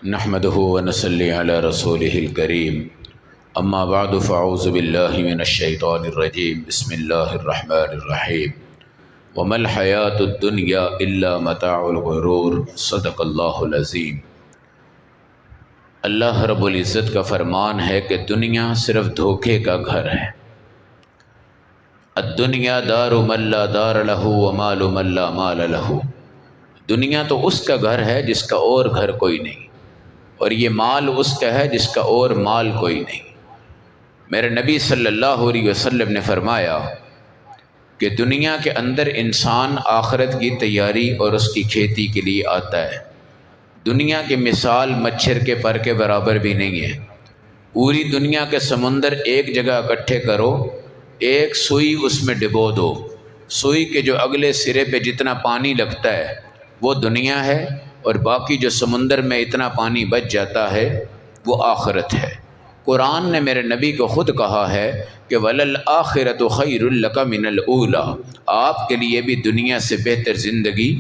نحمده ونصلي على رسوله الكريم اما بعد فاعوذ بالله من الشيطان الرجيم بسم الله الرحمن الرحيم وما الحياة الدنيا الا متاع الغرور صدق الله العظيم۔ اللہ رب العزت کا فرمان ہے کہ دنیا صرف دھوکے کا گھر ہے۔ الدنیا دار من لا دار له ومال من لا مال له۔ دنیا تو اس کا گھر ہے جس کا اور گھر کوئی نہیں، اور یہ مال اس کا ہے جس کا اور مال کوئی نہیں۔ میرے نبی صلی اللہ علیہ وسلم نے فرمایا کہ دنیا کے اندر انسان آخرت کی تیاری اور اس کی کھیتی کے لیے آتا ہے۔ دنیا کی مثال مچھر کے پر کے برابر بھی نہیں ہے۔ پوری دنیا کے سمندر ایک جگہ اکٹھے کرو، ایک سوئی اس میں ڈبو دو، سوئی کے جو اگلے سرے پہ جتنا پانی لگتا ہے وہ دنیا ہے، اور باقی جو سمندر میں اتنا پانی بچ جاتا ہے وہ آخرت ہے۔ قرآن نے میرے نبی کو خود کہا ہے کہ وَلَلْآخِرَةُ خَيْرٌ لَكَ مِنَ الْأُولَىٰ، آپ کے لیے بھی دنیا سے بہتر زندگی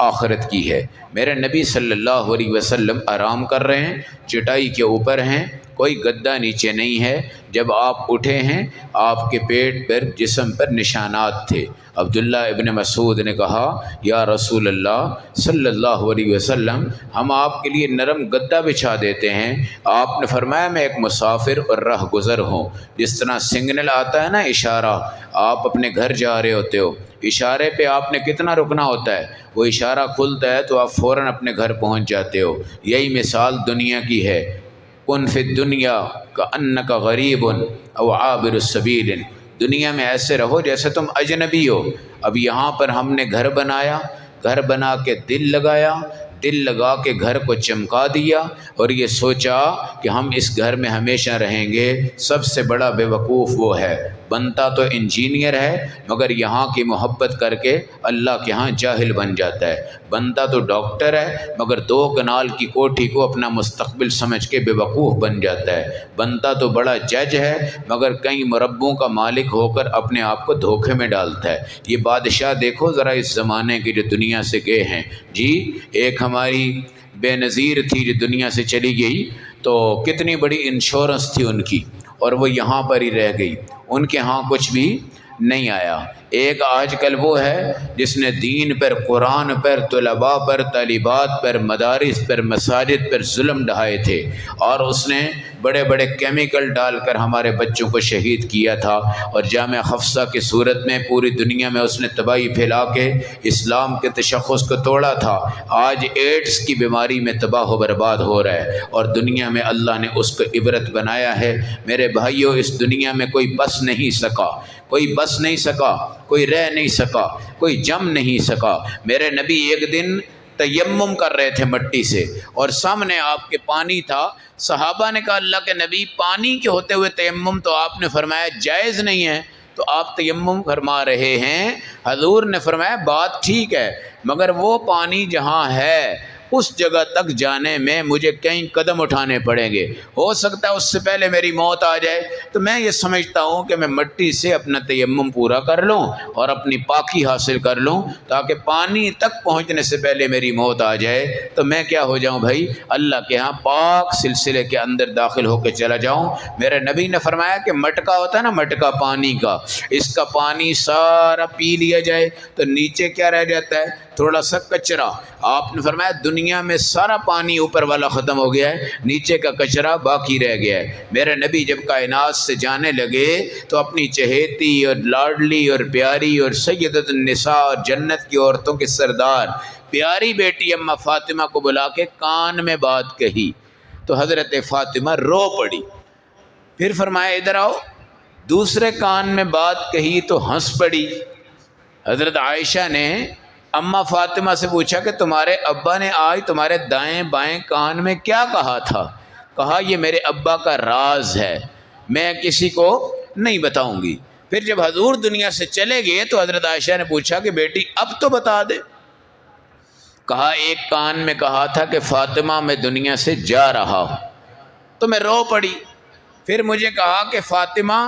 آخرت کی ہے۔ میرے نبی صلی اللہ علیہ وسلم آرام کر رہے ہیں، چٹائی کے اوپر ہیں، کوئی گدا نیچے نہیں ہے۔ جب آپ اٹھے ہیں آپ کے پیٹ پر جسم پر نشانات تھے۔ عبداللہ ابن مسعود نے کہا یا رسول اللہ صلی اللہ علیہ وسلم، ہم آپ کے لیے نرم گدا بچھا دیتے ہیں۔ آپ نے فرمایا میں ایک مسافر اور راہ گزر ہوں۔ جس طرح سگنل آتا ہے نا، اشارہ، آپ اپنے گھر جا رہے ہوتے ہو، اشارے پہ آپ نے کتنا رکنا ہوتا ہے، وہ اشارہ کھلتا ہے تو آپ فوراً اپنے گھر پہنچ جاتے ہو۔ یہی مثال دنیا کی ہے۔ کن فی الدنیا کأنک غریب او عابر السبیل، دنیا میں ایسے رہو جیسے تم اجنبی ہو۔ اب یہاں پر ہم نے گھر بنایا، گھر بنا کے دل لگایا، دل لگا کے گھر کو چمکا دیا، اور یہ سوچا کہ ہم اس گھر میں ہمیشہ رہیں گے۔ سب سے بڑا بے وقوف وہ ہے، بنتا تو انجینئر ہے مگر یہاں کی محبت کر کے اللہ کے ہاں جاہل بن جاتا ہے۔ بنتا تو ڈاکٹر ہے مگر 2 کنال کی کوٹھی کو اپنا مستقبل سمجھ کے بے وقوف بن جاتا ہے۔ بنتا تو بڑا جج ہے مگر کئی مربوں کا مالک ہو کر اپنے آپ کو دھوکے میں ڈالتا ہے۔ یہ بادشاہ دیکھو ذرا اس زمانے کے جو دنیا سے گئے ہیں جی۔ ایک ہماری بے نظیر تھی جو دنیا سے چلی گئی، تو کتنی بڑی انشورنس تھی ان کی، اور وہ یہاں پر ہی رہ گئی، ان کے ہاں کچھ بھی نہیں آیا۔ ایک آج کل وہ ہے جس نے دین پر، قرآن پر، طلباء پر، طالبات پر، مدارس پر، مساجد پر ظلم ڈھائے تھے، اور اس نے بڑے بڑے کیمیکل ڈال کر ہمارے بچوں کو شہید کیا تھا، اور جامعہ حفصہ کی صورت میں پوری دنیا میں اس نے تباہی پھیلا کے اسلام کے تشخص کو توڑا تھا۔ آج ایڈز کی بیماری میں تباہ و برباد ہو رہا ہے، اور دنیا میں اللہ نے اس کو عبرت بنایا ہے۔ میرے بھائیوں، اس دنیا میں کوئی بس نہیں سکا، کوئی بس نہیں سکا، کوئی رہ نہیں سکا، کوئی جم نہیں سکا۔ میرے نبی ایک دن تیمم کر رہے تھے مٹی سے، اور سامنے آپ کے پانی تھا۔ صحابہ نے کہا اللہ کے نبی، پانی کے ہوتے ہوئے تیمم تو آپ نے فرمایا جائز نہیں ہے، تو آپ تیمم فرما رہے ہیں۔ حضور نے فرمایا بات ٹھیک ہے، مگر وہ پانی جہاں ہے اس جگہ تک جانے میں مجھے کئی قدم اٹھانے پڑیں گے، ہو سکتا ہے اس سے پہلے میری موت آ جائے۔ تو میں یہ سمجھتا ہوں کہ میں مٹی سے اپنا تیمم پورا کر لوں اور اپنی پاکی حاصل کر لوں، تاکہ پانی تک پہنچنے سے پہلے میری موت آ جائے تو میں کیا ہو جاؤں بھائی، اللہ کے ہاں پاک سلسلے کے اندر داخل ہو کے چلا جاؤں۔ میرے نبی نے فرمایا کہ مٹکا ہوتا ہے نا، مٹکا پانی کا، اس کا پانی سارا پی لیا جائے تو نیچے کیا رہ جاتا ہے؟ تھوڑا سا کچرا۔ آپ نے فرمایا دنیا میں سارا پانی اوپر والا ختم ہو گیا ہے، نیچے کا کچرا باقی رہ گیا ہے۔ میرے نبی جب کائنات سے جانے لگے تو اپنی چہیتی اور لاڈلی اور پیاری اور سیدۃ النساء اور جنت کی عورتوں کے سردار پیاری بیٹی اماں فاطمہ کو بلا کے کان میں بات کہی تو حضرت فاطمہ رو پڑی۔ پھر فرمایا ادھر آؤ، دوسرے کان میں بات کہی تو ہنس پڑی۔ حضرت عائشہ نے اماں فاطمہ سے پوچھا کہ تمہارے ابا نے آج تمہارے دائیں بائیں کان میں کیا کہا تھا؟ کہا یہ میرے ابا کا راز ہے، میں کسی کو نہیں بتاؤں گی۔ پھر جب حضور دنیا سے چلے گئے تو حضرت عائشہ نے پوچھا کہ بیٹی اب تو بتا دے۔ کہا ایک کان میں کہا تھا کہ فاطمہ میں دنیا سے جا رہا ہوں، تو میں رو پڑی۔ پھر مجھے کہا کہ فاطمہ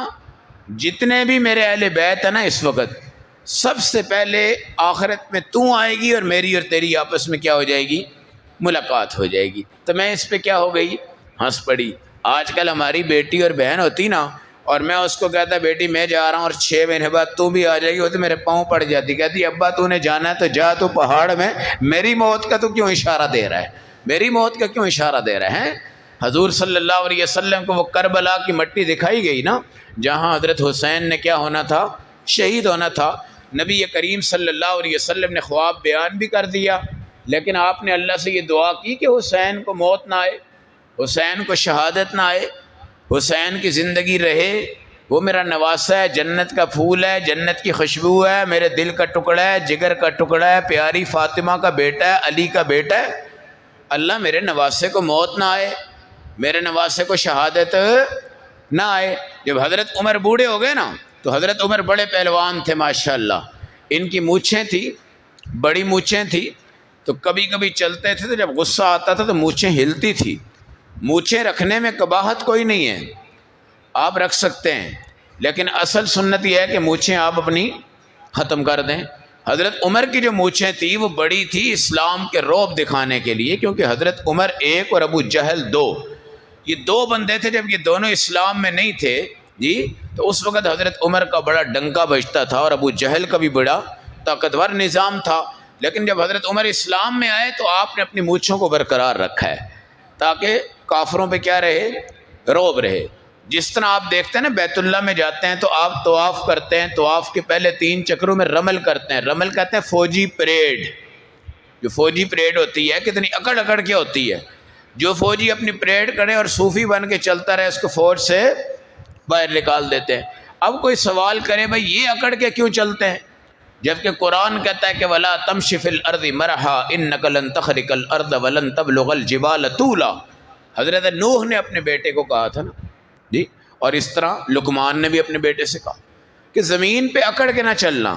جتنے بھی میرے اہل بیت ہیں نا اس وقت، سب سے پہلے آخرت میں تو آئے گی اور میری اور تیری آپس میں کیا ہو جائے گی؟ ملاقات ہو جائے گی۔ تو میں اس پہ کیا ہو گئی، ہنس پڑی۔ آج کل ہماری بیٹی اور بہن ہوتی نا، اور میں اس کو کہتا بیٹی میں جا رہا ہوں اور 6 مہینے بعد تو بھی آ جائے گی، وہ تو میرے پاؤں پڑ جاتی، کہتی ابا تو نے جانا ہے تو جا، تو پہاڑ میں میری موت کا تو کیوں اشارہ دے رہا ہے، میری موت کا کیوں اشارہ دے رہا ہے۔ حضور صلی اللہ علیہ وسلم کو وہ کربلا کی مٹی دکھائی گئی نا، جہاں حضرت حسین نے کیا ہونا تھا، شہید ہونا تھا۔ نبی کریم صلی اللہ علیہ وسلم نے خواب بیان بھی کر دیا، لیکن آپ نے اللہ سے یہ دعا کی کہ حسین کو موت نہ آئے، حسین کو شہادت نہ آئے، حسین کی زندگی رہے، وہ میرا نواسہ ہے، جنت کا پھول ہے، جنت کی خوشبو ہے، میرے دل کا ٹکڑا ہے، جگر کا ٹکڑا ہے، پیاری فاطمہ کا بیٹا ہے، علی کا بیٹا ہے۔ اللہ میرے نواسے کو موت نہ آئے، میرے نواسے کو شہادت نہ آئے۔ جب حضرت عمر بوڑھے ہو گئے نا، تو حضرت عمر بڑے پہلوان تھے ماشاءاللہ، ان کی مونچھیں تھی، بڑی مونچھیں تھی، تو کبھی کبھی چلتے تھے تو جب غصہ آتا تھا تو مونچھیں ہلتی تھی۔ مونچھیں رکھنے میں قباحت کوئی نہیں ہے، آپ رکھ سکتے ہیں، لیکن اصل سنت یہ ہے کہ مونچھیں آپ اپنی ختم کر دیں۔ حضرت عمر کی جو مونچھیں تھی وہ بڑی تھی اسلام کے رعب دکھانے کے لیے، کیونکہ حضرت عمر ایک اور ابو جہل دو، یہ دو بندے تھے، جب یہ دونوں اسلام میں نہیں تھے جی، تو اس وقت حضرت عمر کا بڑا ڈنکا بجتا تھا اور ابو جہل کا بھی بڑا طاقتور نظام تھا۔ لیکن جب حضرت عمر اسلام میں آئے تو آپ نے اپنی مونچھوں کو برقرار رکھا ہے تاکہ کافروں پہ کیا رہے، رعب رہے۔ جس طرح آپ دیکھتے ہیں نا بیت اللہ میں جاتے ہیں تو آپ طواف کرتے ہیں، طواف کے پہلے 3 چکروں میں رمل کرتے ہیں، رمل کہتے ہیں فوجی پریڈ۔ جو فوجی پریڈ ہوتی ہے کتنی اکڑ اکڑ کے ہوتی ہے، جو فوجی اپنی پریڈ کرے اور صوفی بن کے چلتا رہے اس کو فوج سے باہر نکال دیتے ہیں۔ اب کوئی سوال کرے بھائی یہ اکڑ کے کیوں چلتے ہیں، جبکہ قرآن کہتا ہے کہ وَلَا تَمْشِ فِي الْأَرْضِ مَرَحًا إِنَّكَ لَن تَخْرِقَ الْأَرْضَ وَلَن تَبْلُغَ الْجِبَالَ طُولًا۔ حضرت نوح نے اپنے بیٹے کو کہا تھا نا جی، اور اس طرح لقمان نے بھی اپنے بیٹے سے کہا کہ زمین پہ اکڑ کے نہ چلنا۔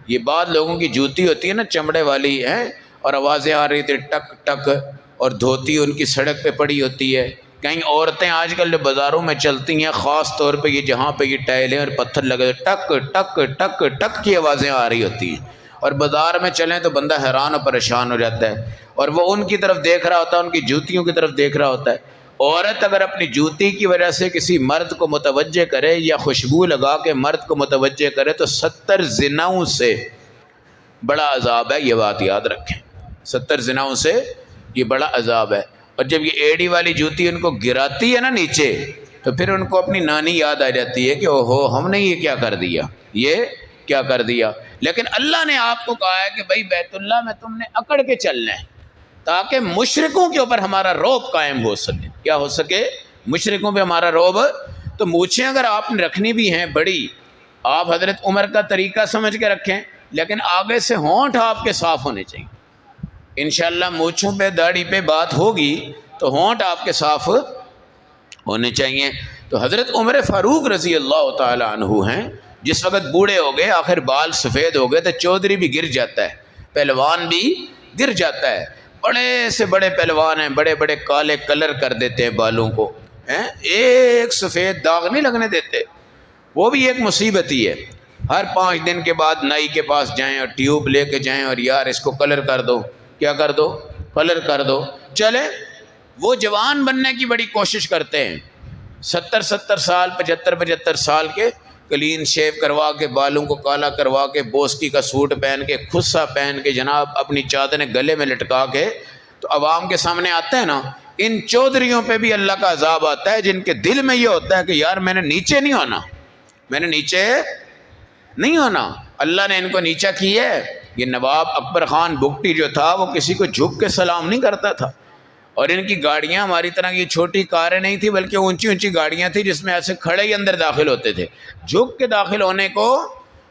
یہ بات لوگوں کی جوتی ہوتی ہے نا چمڑے والی ہیں، اور آوازیں آ رہی تھی ٹک ٹک، اور دھوتی ان کی سڑک پہ پڑی ہوتی ہے۔ کہیں عورتیں آج کل جو بازاروں میں چلتی ہیں، خاص طور پہ یہ جہاں پہ یہ ٹائلیں اور پتھر لگے ٹک ٹک ٹک ٹک کی آوازیں آ رہی ہوتی ہیں، اور بازار میں چلیں تو بندہ حیران اور پریشان ہو جاتا ہے، اور وہ ان کی طرف دیکھ رہا ہوتا ہے، ان کی جوتیوں کی طرف دیکھ رہا ہوتا ہے۔ عورت اگر اپنی جوتی کی وجہ سے کسی مرد کو متوجہ کرے یا خوشبو لگا کے مرد کو متوجہ کرے تو 70 زناؤں سے بڑا عذاب ہے، یہ بات یاد رکھیں، 70 زناؤں سے یہ بڑا عذاب ہے۔ اور جب یہ ایڑی والی جوتی ان کو گراتی ہے نا نیچے، تو پھر ان کو اپنی نانی یاد آ جاتی ہے کہ اوہو ہم نے یہ کیا کر دیا، یہ کیا کر دیا۔ لیکن اللہ نے آپ کو کہا ہے کہ بھائی بیت اللہ میں تم نے اکڑ کے چلنا ہے تاکہ مشرکوں کے اوپر ہمارا رعب قائم ہو سکے۔ کیا ہو سکے؟ مشرکوں پہ ہمارا رعب۔ تو مونچھیں اگر آپ نے رکھنی بھی ہیں بڑی، آپ حضرت عمر کا طریقہ سمجھ کے رکھیں، لیکن آگے سے ہونٹ آپ کے صاف ہونے چاہیے۔ انشاءاللہ مونچھوں پہ داڑھی پہ بات ہوگی تو ہونٹ آپ کے صاف ہونے چاہیے۔ تو حضرت عمر فاروق رضی اللہ تعالی عنہ ہیں، جس وقت بوڑھے ہو گئے، آخر بال سفید ہو گئے، تو چودھری بھی گر جاتا ہے، پہلوان بھی گر جاتا ہے۔ بڑے سے بڑے پہلوان ہیں، بڑے بڑے کالے کلر کر دیتے ہیں بالوں کو، ایک سفید داغ نہیں لگنے دیتے، وہ بھی ایک مصیبت ہی ہے۔ ہر 5 دن کے بعد نائی کے پاس جائیں اور ٹیوب لے کے جائیں اور یار اس کو کلر کر دو، کیا کر دو، کلر کر دو۔ چلے وہ جوان بننے کی بڑی کوشش کرتے ہیں، 70 سال 75 سال کے کلین شیو کروا کے، بالوں کو کالا کروا کے، بوسکی کا سوٹ پہن کے، خصہ پہن کے، جناب اپنی چادریں گلے میں لٹکا کے تو عوام کے سامنے آتے ہیں نا۔ ان چودھریوں پہ بھی اللہ کا عذاب آتا ہے جن کے دل میں یہ ہوتا ہے کہ یار میں نے نیچے نہیں ہونا، میں نے نیچے نہیں ہونا۔ اللہ نے ان کو نیچا کیا ہے۔ یہ نواب اکبر خان بگٹی جو تھا وہ کسی کو جھک کے سلام نہیں کرتا تھا، اور ان کی گاڑیاں ہماری طرح کی چھوٹی کاریں نہیں تھی، بلکہ اونچی اونچی گاڑیاں تھیں جس میں ایسے کھڑے ہی اندر داخل ہوتے تھے، جھک کے داخل ہونے کو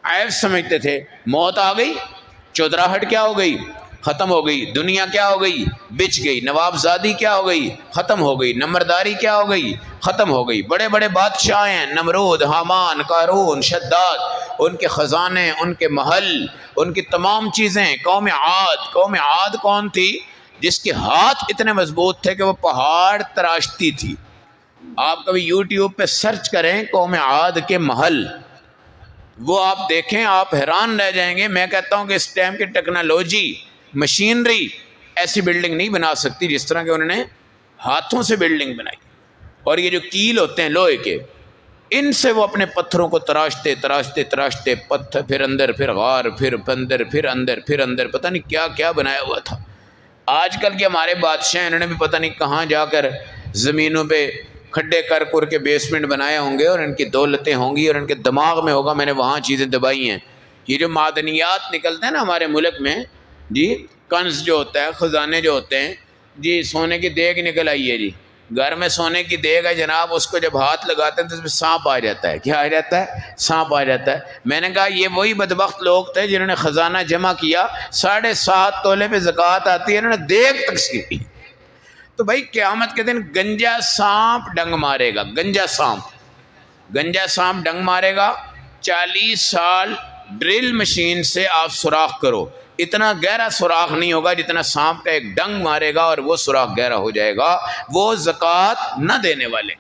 عیب سمجھتے تھے۔ موت آ گئی، چودراہٹ کیا ہو گئی، ختم ہو گئی، دنیا کیا ہو گئی، بچ گئی، نوابزادی کیا ہو گئی، ختم ہو گئی، نمبرداری کیا ہو گئی، ختم ہو گئی۔ بڑے بڑے بادشاہ ہیں، نمرود، حامان، قارون، شداد، ان کے خزانے، ان کے محل، ان کی تمام چیزیں۔ قوم عاد کون تھی؟ جس کے ہاتھ اتنے مضبوط تھے کہ وہ پہاڑ تراشتی تھی۔ آپ کبھی یوٹیوب پہ سرچ کریں قوم عاد کے محل، وہ آپ دیکھیں، آپ حیران رہ جائیں گے۔ میں کہتا ہوں کہ اس ٹائم کی ٹیکنالوجی، مشینری ایسی بلڈنگ نہیں بنا سکتی جس طرح کہ انہوں نے ہاتھوں سے بلڈنگ بنائی. اور یہ جو کیل ہوتے ہیں لوہے کے، ان سے وہ اپنے پتھروں کو تراشتے تراشتے تراشتے، پتھر پھر اندر، پھر غار، پھر اندر، پھر اندر، پھر اندر، پتہ نہیں کیا کیا بنایا ہوا تھا. آج کل کے ہمارے بادشاہ انہوں نے بھی پتہ نہیں کہاں جا کر زمینوں پہ کھڈے کر کے بیسمنٹ بنائے ہوں گے، اور ان کی دولتیں ہوں گی، اور ان کے دماغ میں ہوگا میں نے وہاں چیزیں دبائی ہیں. یہ جو معدنیات نکلتے ہیں نا ہمارے ملک میں، جی کنز جو ہوتا ہے، خزانے جو ہوتے ہیں، جی سونے کی دیگ نکل آئی ہے، جی گھر میں سونے کی دیگ ہے جناب، اس کو جب ہاتھ لگاتے ہیں تو اس میں سانپ آ جاتا ہے. کیا آ جاتا ہے؟ سانپ آ جاتا ہے. میں نے کہا یہ وہی بدبخت لوگ تھے جنہوں نے خزانہ جمع کیا، 7.5 تولے پہ زکوٰۃ آتی ہے، انہوں نے دیگ تقسیم کی. تو بھائی قیامت کے دن گنجا سانپ ڈنگ مارے گا، گنجا سانپ ڈنگ مارے گا. 40 سال ڈرل مشین سے آپ سوراخ کرو، اتنا گہرا سوراخ نہیں ہوگا جتنا سانپ کا ایک ڈنگ مارے گا اور وہ سوراخ گہرا ہو جائے گا. وہ زکوٰۃ نہ دینے والے.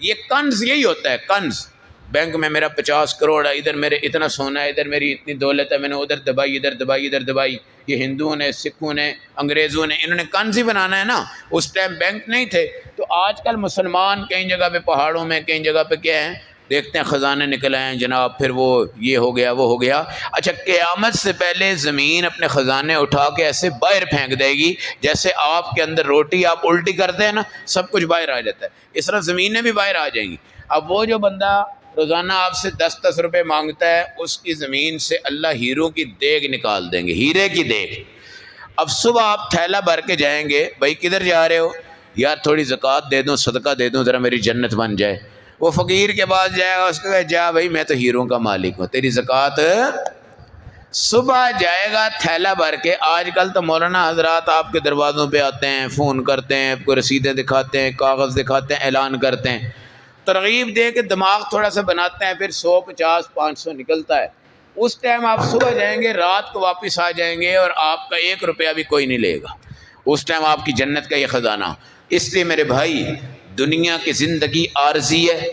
یہ کنز یہی ہوتا ہے، کنز. بینک میں میرا 50 کروڑ ہے، ادھر میرے اتنا سونا ہے، ادھر میری اتنی دولت ہے، میں نے ادھر دبائی، ادھر دبائی، ادھر دبائی. یہ ہندوؤں نے، سکھوں نے، انگریزوں نے، انہوں نے کنز ہی بنانا ہے نا. اس ٹائم بینک نہیں تھے. تو آج کل مسلمان کئی جگہ پہ پہاڑوں میں، کئی جگہ پہ کیا ہیں، دیکھتے ہیں خزانے نکل آئے ہیں جناب، پھر وہ یہ ہو گیا، وہ ہو گیا. اچھا قیامت سے پہلے زمین اپنے خزانے اٹھا کے ایسے باہر پھینک دے گی جیسے آپ کے اندر روٹی آپ الٹی کرتے ہیں نا، سب کچھ باہر آ جاتا ہے، اس طرح زمینیں بھی باہر آ جائیں گی. اب وہ جو بندہ روزانہ آپ سے 10 روپے مانگتا ہے، اس کی زمین سے اللہ ہیروں کی دیگ نکال دیں گے، ہیرے کی دیگ. اب صبح آپ تھیلا بھر کے جائیں گے، بھائی کدھر جا رہے ہو؟ یار تھوڑی زکوٰۃ دے دوں، صدقہ دے دوں، ذرا میری جنت بن جائے. وہ فقیر کے پاس جائے گا، اس کو کہے جا بھائی میں تو ہیروں کا مالک ہوں، تیری زکوٰۃ. صبح جائے گا تھیلا بھر کے. آج کل تو مولانا حضرات آپ کے دروازوں پہ آتے ہیں، فون کرتے ہیں، آپ کو رسیدیں دکھاتے ہیں، کاغذ دکھاتے ہیں، اعلان کرتے ہیں، ترغیب دے کے دماغ تھوڑا سا بناتے ہیں، پھر 100، 50، 500 نکلتا ہے. اس ٹائم آپ صبح جائیں گے، رات کو واپس آ جائیں گے، اور آپ کا 1 روپیہ بھی کوئی نہیں لے گا. اس ٹائم آپ کی جنت کا یہ خزانہ. اس لیے میرے بھائی، دنیا کی زندگی عارضی ہے،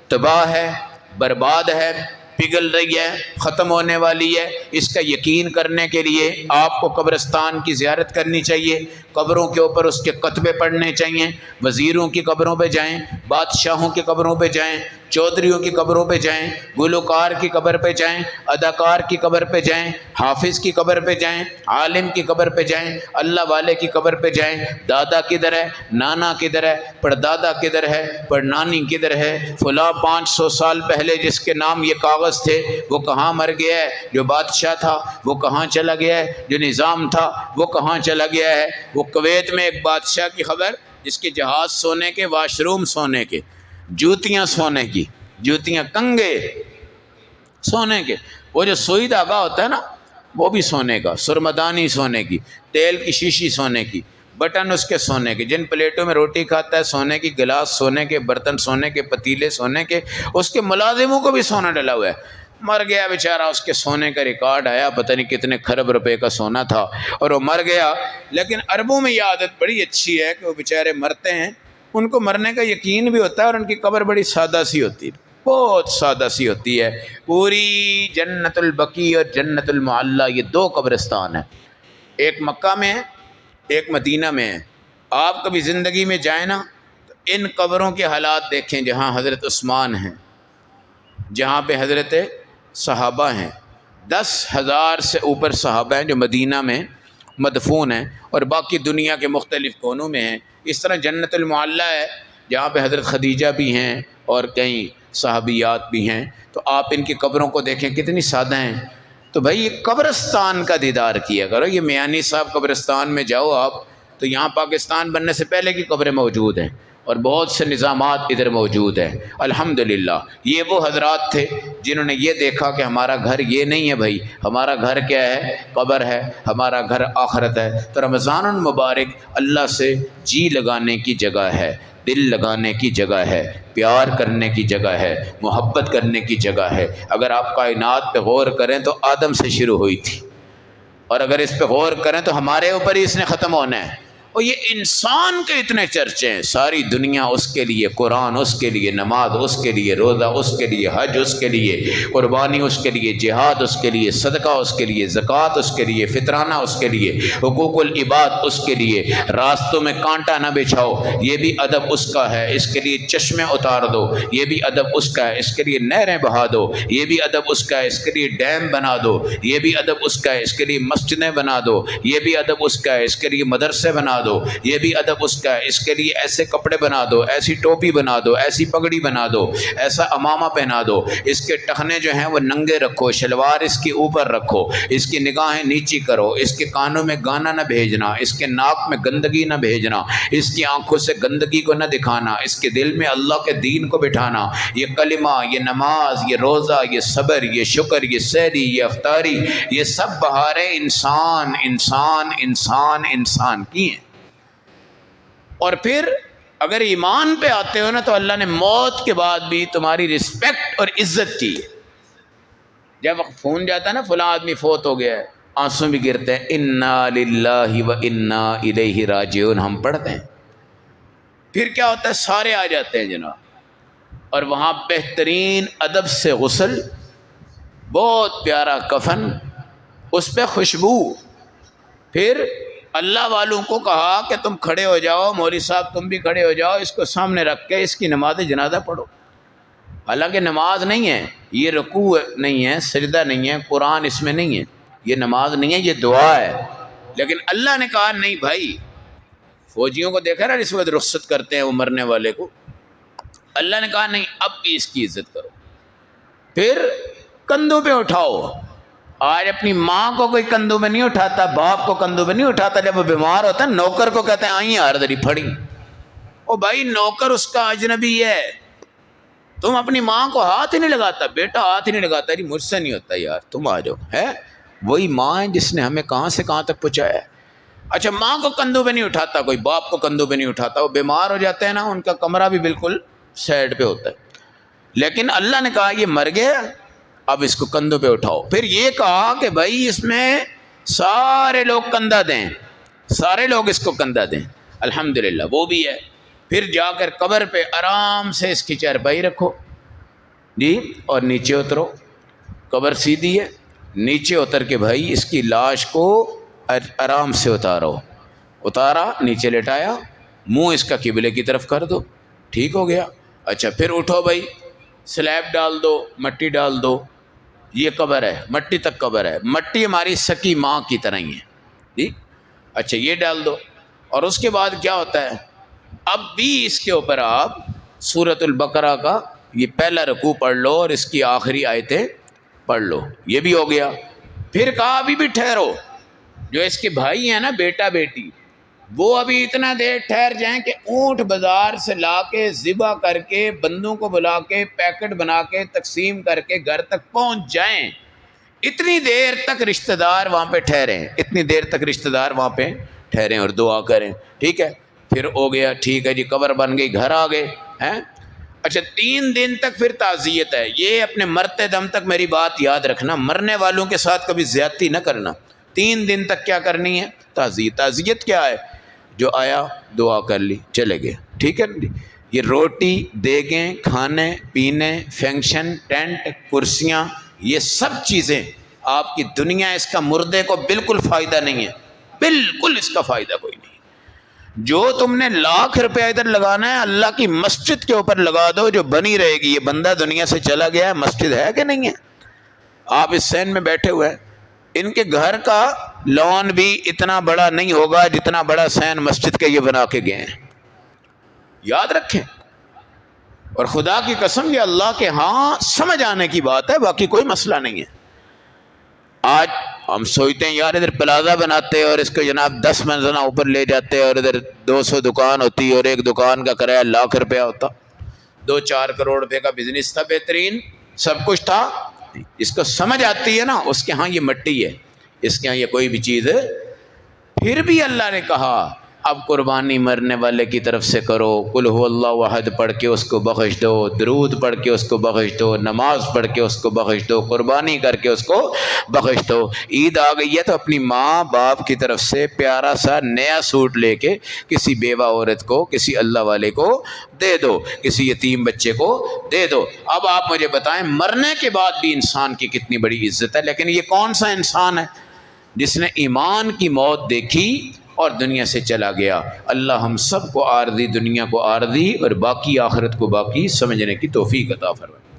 تباہ ہے، برباد ہے، پگھل رہی ہے، ختم ہونے والی ہے. اس کا یقین کرنے کے لیے آپ کو قبرستان کی زیارت کرنی چاہیے، قبروں کے اوپر اس کے کتبے پڑھنے چاہیے. وزیروں کی قبروں پہ جائیں، بادشاہوں کی قبروں پہ جائیں، چودھریوں کی قبروں پہ جائیں، گلوکار کی قبر پہ جائیں، اداکار کی قبر پہ جائیں، حافظ کی قبر پہ جائیں، عالم کی قبر پہ جائیں، اللہ والے کی قبر پہ جائیں. دادا کدھر ہے، نانا کدھر ہے، پردادا کدھر ہے، پڑنانی کدھر ہے، فلاں 500 سال پہلے جس کے نام یہ کاغذ تھے وہ کہاں مر گیا ہے، جو بادشاہ تھا وہ کہاں چلا گیا ہے، جو نظام تھا وہ کہاں چلا گیا ہے. وہ کویت میں ایک بادشاہ کی خبر جس کے جہاز سونے کے، واش روم سونے کے، جوتیاں سونے کی، جوتیاں، کنگے سونے کے، وہ جو سوئی دھاگا ہوتا ہے نا وہ بھی سونے کا، سرمدانی سونے کی، تیل کی شیشی سونے کی، بٹن اس کے سونے کے، جن پلیٹوں میں روٹی کھاتا ہے سونے کی، گلاس سونے کے، برتن سونے کے، پتیلے سونے کے. اس کے ملازموں کو بھی سونا ڈلا ہوا ہے. مر گیا بیچارہ، اس کے سونے کا ریکارڈ آیا، پتہ نہیں کتنے کھرب روپے کا سونا تھا، اور وہ مر گیا. لیکن عربوں میں یہ عادت بڑی اچھی ہے کہ وہ بیچارے مرتے ہیں، ان کو مرنے کا یقین بھی ہوتا ہے، اور ان کی قبر بڑی سادہ سی ہوتی ہے، بہت سادہ سی ہوتی ہے. پوری جنت البقیع اور جنت المعلی، یہ 2 قبرستان ہیں، ایک مکہ میں ہے، ایک مدینہ میں ہے. آپ کبھی زندگی میں جائیں نا تو ان قبروں کے حالات دیکھیں، جہاں حضرت عثمان ہیں، جہاں پہ حضرت صحابہ ہیں، 10,000 سے اوپر صحابہ ہیں جو مدینہ میں مدفون ہیں، اور باقی دنیا کے مختلف کونوں میں ہیں. اس طرح جنت المعلی ہے جہاں پہ حضرت خدیجہ بھی ہیں اور کئی صحابیات بھی ہیں. تو آپ ان کی قبروں کو دیکھیں کتنی سادہ ہیں. تو بھائی یہ قبرستان کا دیدار کیا کرو. یہ میانی صاحب قبرستان میں جاؤ آپ، تو یہاں پاکستان بننے سے پہلے کی قبریں موجود ہیں، اور بہت سے نظامات ادھر موجود ہیں. الحمدللہ یہ وہ حضرات تھے جنہوں نے یہ دیکھا کہ ہمارا گھر یہ نہیں ہے بھائی، ہمارا گھر کیا ہے؟ قبر ہے، ہمارا گھر آخرت ہے. تو رمضان المبارک اللہ سے جی لگانے کی جگہ ہے، دل لگانے کی جگہ ہے، پیار کرنے کی جگہ ہے، محبت کرنے کی جگہ ہے. اگر آپ کائنات پہ غور کریں تو آدم سے شروع ہوئی تھی، اور اگر اس پہ غور کریں تو ہمارے اوپر ہی اس نے ختم ہونا ہے. اور یہ انسان کے اتنے چرچے ہیں، ساری دنیا اس کے لیے، قرآن اس کے لیے، نماز اس کے لیے، روزہ اس کے لیے، حج اس کے لیے، قربانی اس کے لیے، جہاد اس کے لیے، صدقہ اس کے لیے، زکوٰۃ اس کے لیے، فطرانہ اس کے لیے، حقوق العباد اس کے لیے، راستوں میں کانٹا نہ بچھاؤ یہ بھی ادب اس کا ہے، اس کے لیے چشمے اتار دو یہ بھی ادب اس کا ہے، اس کے لیے نہریں بہا دو یہ بھی ادب اس کا ہے، اس کے لیے ڈیم بنا دو یہ بھی ادب اس کا ہے، اس کے لیے مسجدیں بنا دو یہ بھی ادب اس کا ہے، اس کے لیے مدرسے بنا دو یہ بھی ادب اس کا ہے، اس کے لیے ایسے کپڑے بنا دو، ایسی ٹوپی بنا دو، ایسی پگڑی بنا دو، ایسا امامہ پہنا دو، اس کے ٹخنے جو ہیں وہ ننگے رکھو، شلوار اس کے اوپر رکھو، اس کی نگاہیں نیچی کرو، اس کے کانوں میں گانا نہ بھیجنا، اس کے ناک میں گندگی نہ بھیجنا، اس کی آنکھوں سے گندگی کو نہ دکھانا، اس کے دل میں اللہ کے دین کو بٹھانا، یہ کلمہ، یہ نماز، یہ روزہ، یہ صبر، یہ شکر، یہ سحری، یہ افطاری، یہ سب بہاریں انسان انسان انسان انسان کی ہیں۔ اور پھر اگر ایمان پہ آتے ہو نا تو اللہ نے موت کے بعد بھی تمہاری رسپیکٹ اور عزت کی ہے۔ جب فون جاتا ہے نا فلاں آدمی فوت ہو گیا ہے، آنسو بھی گرتے ہیں، انا للہ و انا الیہ راجعون ہم پڑھتے ہیں، پھر کیا ہوتا ہے سارے آ جاتے ہیں جناب، اور وہاں بہترین ادب سے غسل، بہت پیارا کفن، اس پہ خوشبو، پھر اللہ والوں کو کہا کہ تم کھڑے ہو جاؤ، مولوی صاحب تم بھی کھڑے ہو جاؤ، اس کو سامنے رکھ کے اس کی نماز جنازہ پڑھو۔ حالانکہ نماز نہیں ہے یہ، رکوع نہیں ہے، سجدہ نہیں ہے، قرآن اس میں نہیں ہے، یہ نماز نہیں ہے، یہ دعا ہے، لیکن اللہ نے کہا نہیں بھائی، فوجیوں کو دیکھا نا اس وقت رخصت کرتے ہیں وہ مرنے والے کو، اللہ نے کہا نہیں اب بھی اس کی عزت کرو، پھر کندھوں پہ اٹھاؤ۔ آج اپنی ماں کو کوئی کندھوں پہ نہیں اٹھاتا، باپ کو کندھوں پہ نہیں اٹھاتا، جب وہ بیمار ہوتا ہے نوکر کو کہتے ہیں آئیے ہردری پھڑی، او بھائی نوکر اس کا اجنبی ہے، تم اپنی ماں کو ہاتھ ہی نہیں لگاتا، بیٹا ہاتھ ہی نہیں لگاتا، جی مجھ سے نہیں ہوتا یار تم آ جاؤ، ہے وہی ماں ہے جس نے ہمیں کہاں سے کہاں تک پہنچایا ہے۔ اچھا ماں کو کندھوں پہ نہیں اٹھاتا کوئی، باپ کو کندھوں پہ نہیں اٹھاتا، وہ بیمار ہو جاتے ہیں نا ان کا کمرہ بھی بالکل سائڈ پہ ہوتا ہے، لیکن اللہ نے کہا یہ مر گیا اب اس کو کندھوں پہ اٹھاؤ۔ پھر یہ کہا کہ بھائی اس میں سارے لوگ کندھا دیں، سارے لوگ اس کو کندھا دیں، الحمدللہ وہ بھی ہے۔ پھر جا کر قبر پہ آرام سے اس کی چارپائی رکھو جی، اور نیچے اترو، قبر سیدھی ہے، نیچے اتر کے بھائی اس کی لاش کو آرام سے اتارا، نیچے لٹایا، منہ اس کا قبلے کی طرف کر دو، ٹھیک ہو گیا۔ اچھا پھر اٹھو بھائی، سلیب ڈال دو، مٹی ڈال دو، یہ قبر ہے، مٹی تک قبر ہے، مٹی ہماری سکی ماں کی طرح ہی ہے جی۔ اچھا یہ ڈال دو، اور اس کے بعد کیا ہوتا ہے، اب بھی اس کے اوپر آپ سورۃ البقرہ کا یہ پہلا رکوع پڑھ لو اور اس کی آخری آیتیں پڑھ لو، یہ بھی ہو گیا۔ پھر کہا ابھی بھی ٹھہرو، جو اس کے بھائی ہیں نا بیٹا بیٹی، وہ ابھی اتنا دیر ٹھہر جائیں کہ اونٹ بازار سے لا کے ذبح کر کے بندوں کو بلا کے پیکٹ بنا کے تقسیم کر کے گھر تک پہنچ جائیں، اتنی دیر تک رشتہ دار وہاں پہ ٹھہریں، اتنی دیر تک رشتہ دار وہاں پہ ٹھہریں اور دعا کریں، ٹھیک ہے۔ پھر ہو گیا، ٹھیک ہے جی، قبر بن گئی، گھر آ گئے ہیں۔ اچھا 3 دن تک پھر تعزیت ہے، یہ اپنے مرتے دم تک میری بات یاد رکھنا، مرنے والوں کے ساتھ کبھی زیادتی نہ کرنا۔ 3 دن تک کیا کرنی ہے، تعزیت۔ تعزیت کیا ہے، جو آیا دعا کر لی چلے گئے، ٹھیک ہے۔ یہ روٹی دیگیں کھانے پینے فنکشن ٹینٹ کرسیاں یہ سب چیزیں آپ کی دنیا، اس کا مردے کو بالکل فائدہ نہیں ہے، بالکل اس کا فائدہ کوئی نہیں۔ جو تم نے لاکھ روپے ادھر لگانا ہے اللہ کی مسجد کے اوپر لگا دو جو بنی رہے گی۔ یہ بندہ دنیا سے چلا گیا ہے، مسجد ہے کہ نہیں ہے؟ آپ اس سین میں بیٹھے ہوئے ہیں، ان کے گھر کا لون بھی اتنا بڑا نہیں ہوگا جتنا بڑا سین مسجد کے یہ بنا کے گئے ہیں، یاد رکھیں۔ اور خدا کی قسم یہ اللہ کے ہاں سمجھ آنے کی بات ہے، باقی کوئی مسئلہ نہیں ہے۔ آج ہم سوچتے ہیں یار ادھر پلازا بناتے اور اس کو جناب 10 منزلہ اوپر لے جاتے اور ادھر 200 دکان ہوتی اور ایک دکان کا کرایہ لاکھ روپیہ ہوتا، 2-4 کروڑ روپے کا بزنس تھا، بہترین سب کچھ تھا۔ اس کو سمجھ آتی ہے نا، اس کے ہاں یہ مٹی ہے، اس کے ہاں یہ کوئی بھی چیز ہے۔ پھر بھی اللہ نے کہا اب قربانی مرنے والے کی طرف سے کرو، قل هو اللہ احد پڑھ کے اس کو بخش دو، درود پڑھ کے اس کو بخش دو، نماز پڑھ کے اس کو بخش دو، قربانی کر کے اس کو بخش دو۔ عید آ گئی ہے تو اپنی ماں باپ کی طرف سے پیارا سا نیا سوٹ لے کے کسی بیوہ عورت کو، کسی اللہ والے کو دے دو، کسی یتیم بچے کو دے دو۔ اب آپ مجھے بتائیں مرنے کے بعد بھی انسان کی کتنی بڑی عزت ہے، لیکن یہ کون سا انسان ہے جس نے ایمان کی موت دیکھی اور دنیا سے چلا گیا؟ اللہ ہم سب کو عارضی دنیا کو عارضی اور باقی آخرت کو باقی سمجھنے کی توفیق عطا فرمائے۔